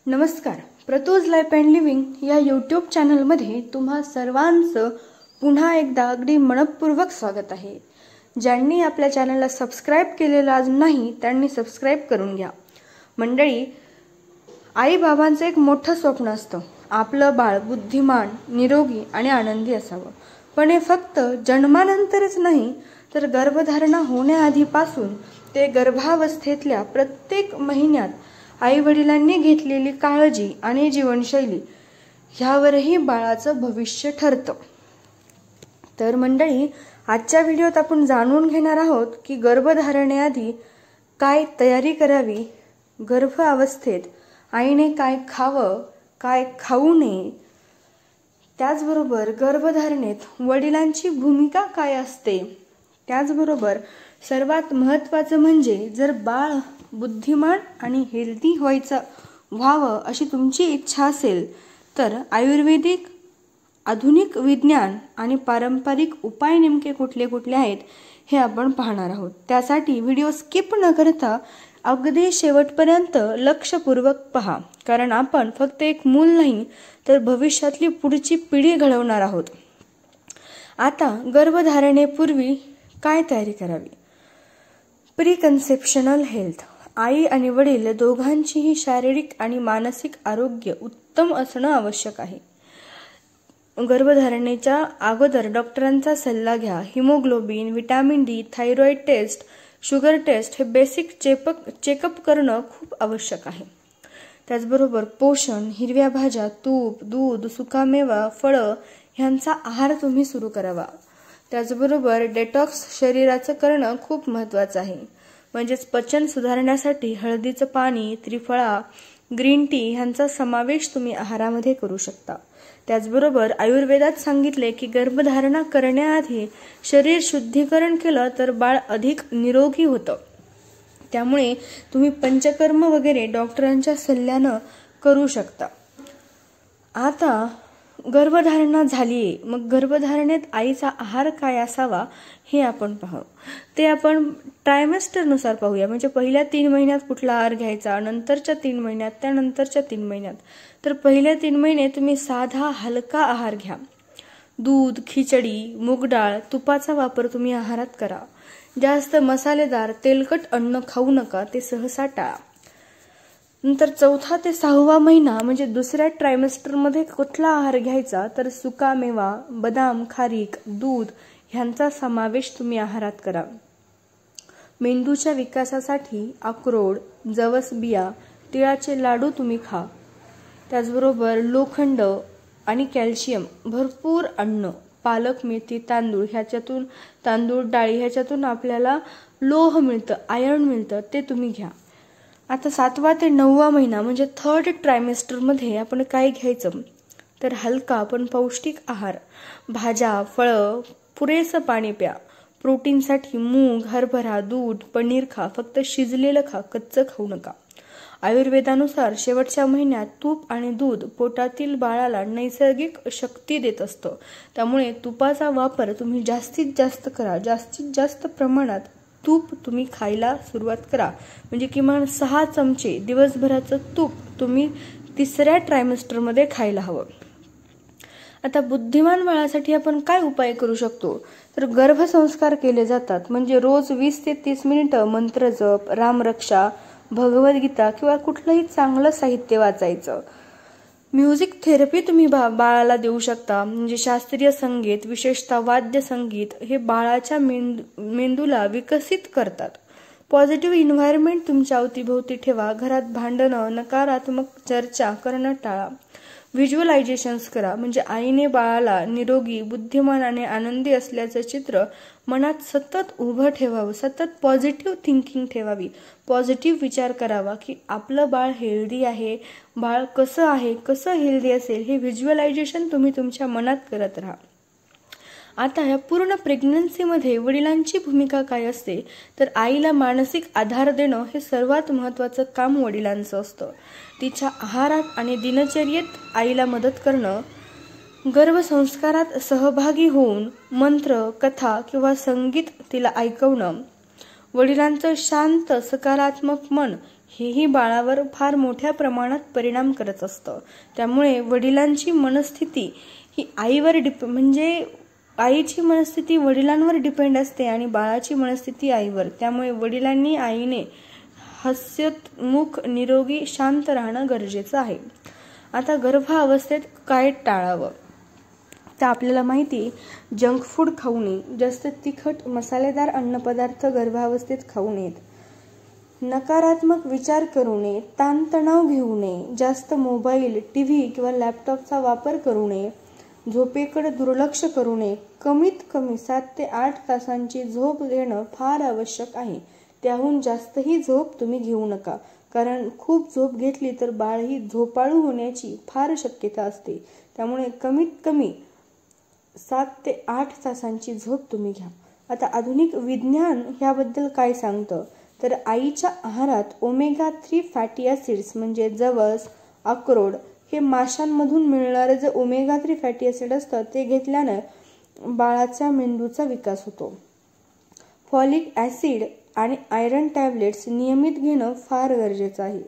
नमस्कार. प्रतोज life and living या YouTube चॅनलमध्ये तुम्हा सर्वांचं पुन्हा एकदा अगदी मनपूर्वक स्वागत आहे. ज्यांनी आपल्या चॅनलला सबस्क्राईब केलेलं अजून नाही त्यांनी सबस्क्राईब करून घ्या. मंडळी, आई बाबांचं एक मोठं स्वप्न असतं, आपलं बाळ बुद्धिमान, निरोगी आणि आनंदी असावं. पण हे फक्त जन्मानंतरच नाही तर गर्भधारणा होण्याआधीपासून ते गर्भावस्थेतल्या प्रत्येक महिन्यात आई वडिलांनी घेतलेली काळजी आणि जीवनशैली ह्यावरही बाळाचं भविष्य ठरतं. तर मंडळी, आजच्या व्हिडिओत आपण जाणून घेणार आहोत की गर्भधारणेआधी काय तयारी करावी, गर्भ अवस्थेत आईने काय खावं, काय खाऊ नये, त्याचबरोबर गर्भधारणेत वडिलांची भूमिका काय असते, त्याचबरोबर सर्वात महत्त्वाचं म्हणजे जर बाळ बुद्धिमान आणि हेल्दी व्हावं अशी तुमची इच्छा असेल तर आयुर्वेदिक, आधुनिक विज्ञान आणि पारंपरिक उपाय नेमके कुठले कुठले आहेत हे आपण पाहणार आहोत. त्यासाठी व्हिडिओ स्किप न करता अगदी शेवटपर्यंत लक्षपूर्वक पहा, कारण आपण फक्त एक मूल नाही तर भविष्यातली पुढची पिढी घडवणार आहोत. आता गर्भधारणेपूर्वी काय तयारी करावी? प्रीकन्सेप्शनल हेल्थ. आई आणि वडील दोघांचीही शारीरिक आणि मानसिक आरोग्य उत्तम असणं आवश्यक आहे. गर्भधारणेच्या अगोदर डॉक्टरांचा सल्ला घ्या. Haemoglobin, vitamin D, thyroid test, sugar test हे बेसिक चेकअप करणं खूप आवश्यक आहे. त्याचबरोबर पोषण, हिरव्या भाज्या, तूप, दूध, सुकामेवा, फळं ह्यांचा आहार तुम्ही सुरू करावा. त्याचबरोबर डेटॉक्स शरीराचं करणं खूप महत्त्वाचं आहे. म्हणजेच पचन सुधारण्यासाठी हळदीचं पाणी, त्रिफळा, ग्रीन टी ह्यांचा समावेश तुम्ही आहारामध्ये करू शकता. त्याचबरोबर आयुर्वेदात सांगितले की गर्भधारणा करण्याआधी शरीर शुद्धीकरण केलं तर बाळ अधिक निरोगी होतं. त्यामुळे तुम्ही पंचकर्म वगैरे डॉक्टरांच्या सल्ल्यानं करू शकता. आता गर्भधारणा झालीये, मग गर्भधारणेत आईचा आहार काय असावा हे आपण पाहू. ते आपण ट्रायमेस्टरनुसार पाहूया. म्हणजे पहिल्या 3 महिन्यात कुठला आहार घ्यायचा, नंतरच्या 3 महिन्यात, त्यानंतरच्या 3 महिन्यात. तर पहिल्या 3 महिने तुम्ही साधा हलका आहार घ्या. दूध, खिचडी, मूग डाळ, तुपाचा वापर तुम्ही आहारात करा. जास्त मसालेदार, तेलकट अन्न खाऊ नका, ते सहसा टाळा. नंतर 4था ते 6वा महिना म्हणजे दुसऱ्या ट्रायमेस्टरमध्ये कुठला आहार घ्यायचा, तर सुकामेवा, बदाम, खारीक, दूध ह्यांचा समावेश तुम्ही आहारात करा. मेंदूच्या विकासासाठी अक्रोड, जवस बिया, तिळाचे लाडू तुम्ही खा. त्याचबरोबर लोखंड आणि कॅल्शियम भरपूर अन्न, पालक, मेथी, तांदूळ ह्याच्यातून, तांदूळ डाळी ह्याच्यातून आपल्याला लोह मिळतं, आयर्न मिळतं, ते तुम्ही घ्या. आता 7वा ते 9वा महिना म्हणजे 3rd ट्रायमेस्टरमध्ये आपण काय घ्यायचं, तर हलका पण पौष्टिक आहार, भाज्या, फळं, पुरेसं पाणी प्या. प्रोटीनसाठी मूग, हरभरा, दूध, पनीर खा. फक्त शिजलेलं खा, कच्चं खाऊ नका. आयुर्वेदानुसार शेवटच्या महिन्यात तूप आणि दूध पोटातील बाळाला नैसर्गिक शक्ती देत असतं. त्यामुळे तुपाचा वापर तुम्ही जास्तीत जास्त करा. जास्तीत जास्त प्रमाणात तूप तुम्ही खायला सुरुवात करा. म्हणजे किमान 6 चमचे दिवसभराचं तूप तुम्ही 3ऱ्या ट्रायमेस्टरमध्ये खायला हवं. आता बुद्धिमान बाळासाठी आपण काय उपाय करू शकतो, तर गर्भसंस्कार केले जातात. म्हणजे रोज 20 ते 30 मिनिटं मंत्रजप, रामरक्षा, भगवद्गीता किंवा कुठलंही चांगलं साहित्य वाचायचं. म्युझिक थेरपी तुम्ही बाळाला देऊ शकता. म्हणजे शास्त्रीय संगीत, विशेषतः वाद्य संगीत हे बाळाच्या मेंदूला विकसित करतात. पॉझिटिव्ह एन्व्हायरमेंट तुमच्या अवतीभोवती ठेवा. घरात भांडणं, नकारात्मक चर्चा करणं टाळा. व्हिज्युअलायझेशन्स करा. म्हणजे आईने बाळाला निरोगी, बुद्धिमान आणि आनंदी असल्याचं चित्र मनात सतत उभं ठेवावं. सतत पॉझिटिव्ह थिंकिंग ठेवावी. पॉझिटिव्ह विचार करावा की आपलं बाळ हेल्दी आहे, बाळ कसं आहे, कसं हेल्दी असेल हे व्हिज्युअलायझेशन तुम्ही तुमच्या मनात करत राहा. आता या पूर्ण प्रेग्नन्सीमध्ये वडिलांची भूमिका काय असते, तर आईला मानसिक आधार देणं हे सर्वात महत्त्वाचं काम वडिलांचं असतं. तिच्या आहारात आणि दिनचर्येत आईला मदत करणं, गर्भसंस्कारात सहभागी होऊन मंत्र, कथा किंवा संगीत तिला ऐकवणं, वडिलांचं शांत सकारात्मक मन हेही बाळावर फार मोठ्या प्रमाणात परिणाम करत असतं. त्यामुळे वडिलांची मनस्थिती ही आईवर म्हणजे आईची मनस्थिती वडिलांवर डिपेंड असते आणि बाळाची मनस्थिती आईवर. त्यामुळे वडिलांनी आईने हास्यमुख, निरोगी, शांत राहणं गरजेचं आहे. आता गर्भावस्थेत काय टाळावं तर आपल्याला माहिती, जंक फूड खाऊ नये, जास्त तिखट मसालेदार अन्नपदार्थ गर्भावस्थेत खाऊ नयेत, नकारात्मक विचार करू नये, ताणतणाव घेऊ नये, जास्त मोबाईल, टीव्ही किंवा लॅपटॉपचा वापर करू नये, झोपेकडे दुर्लक्ष करू नये, कमीत कमी 7 ते 8 तासांची झोप घेणं फार आवश्यक आहे. त्याहून जास्तही झोप तुम्ही घेऊ नका, कारण खूप झोप घेतली तर बाळही झोपाळू होण्याची फार शक्यता असते. त्यामुळे कमीत कमी 7 ते 8 तासांची झोप तुम्ही घ्या. आता आधुनिक विज्ञान याबद्दल काय सांगतं तर आईच्या आहारात ओमेगा-3 फॅटी ॲसिड्स म्हणजे जवस, अक्रोड हे माशांमधून मिळणारे जे ओमेगा-3 फॅटी ॲसिड असतात ते घेतल्याने बाळाच्या मेंदूचा विकास होतो. फॉलिक ॲसिड आणि आयरन टॅब्लेट्स नियमित घेणं फार गरजेचं आहे.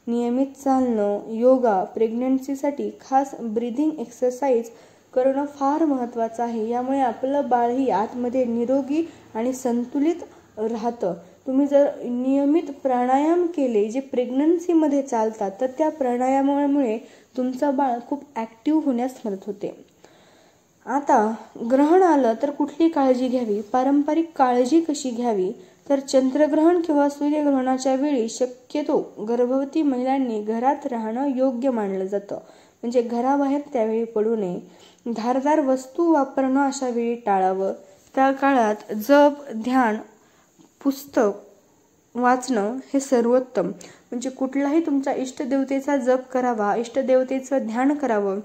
नियमित चालणं, योगा, प्रेग्नन्सीसाठी खास ब्रीदिंग एक्सरसाइज करणं फार महत्त्वाचं आहे. यामुळे आपलं बाळही आतमध्ये निरोगी आणि संतुलित राहतं. तुम्ही जर नियमित प्राणायाम केले जे प्रेग्नन्सीमध्ये चालतात तर त्या प्राणायामामुळे तुमचं बाळ खूप ॲक्टिव्ह होण्यास मदत होते. आता ग्रहण आलं तर कुठली काळजी घ्यावी, पारंपरिक काळजी कशी घ्यावी तर चंद्रग्रहण किंवा सूर्यग्रहणाच्या वेळी शक्यतो गर्भवती महिलांनी घरात राहणं योग्य मानलं जातं. म्हणजे घराबाहेर त्यावेळी पडू नये. धारदार वस्तू वापरणं अशा वेळी टाळावं. त्या काळात जप, ध्यान, पुस्तक वाचणं हे सर्वोत्तम. म्हणजे कुठलाही तुमच्या इष्टदेवतेचा जप करावा, इष्टदेवतेचं ध्यान करावं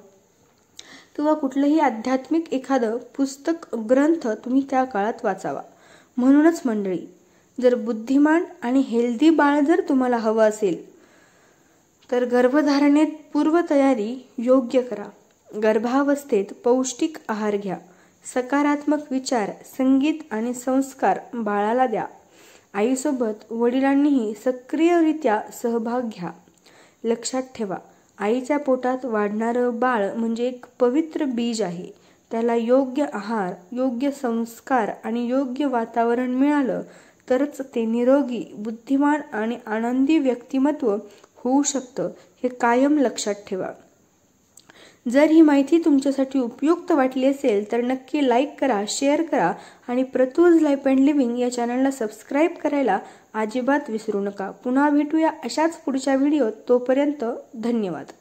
किंवा कुठलंही आध्यात्मिक एखादं पुस्तक, ग्रंथ तुम्ही त्या काळात वाचावा. म्हणूनच मंडळी, जर बुद्धिमान आणि हेल्दी बाळ जर तुम्हाला हवं असेल तर गर्भधारणेत पूर्वतयारी योग्य करा. गर्भावस्थेत पौष्टिक आहार घ्या. सकारात्मक विचार, संगीत आणि संस्कार बाळाला द्या. आईसोबत वडिलांनीही सक्रियरित्या सहभाग घ्या. लक्षात ठेवा, आईच्या पोटात वाढणारं बाळ म्हणजे एक पवित्र बीज आहे. त्याला योग्य आहार, योग्य संस्कार आणि योग्य वातावरण मिळालं तरच ते निरोगी, बुद्धिमान आणि आनंदी व्यक्तिमत्व होऊ शकतं. हे कायम लक्षात ठेवा. जर ही माहिती तुमच्यासाठी उपयुक्त वाटली असेल तर नक्की लाईक करा, शेअर करा आणि प्रतूज लाईफ अँड लिव्हिंग या चॅनलला सबस्क्राईब करायला अजिबात विसरू नका. पुन्हा भेटूया अशाच पुढच्या व्हिडिओत. तोपर्यंत धन्यवाद.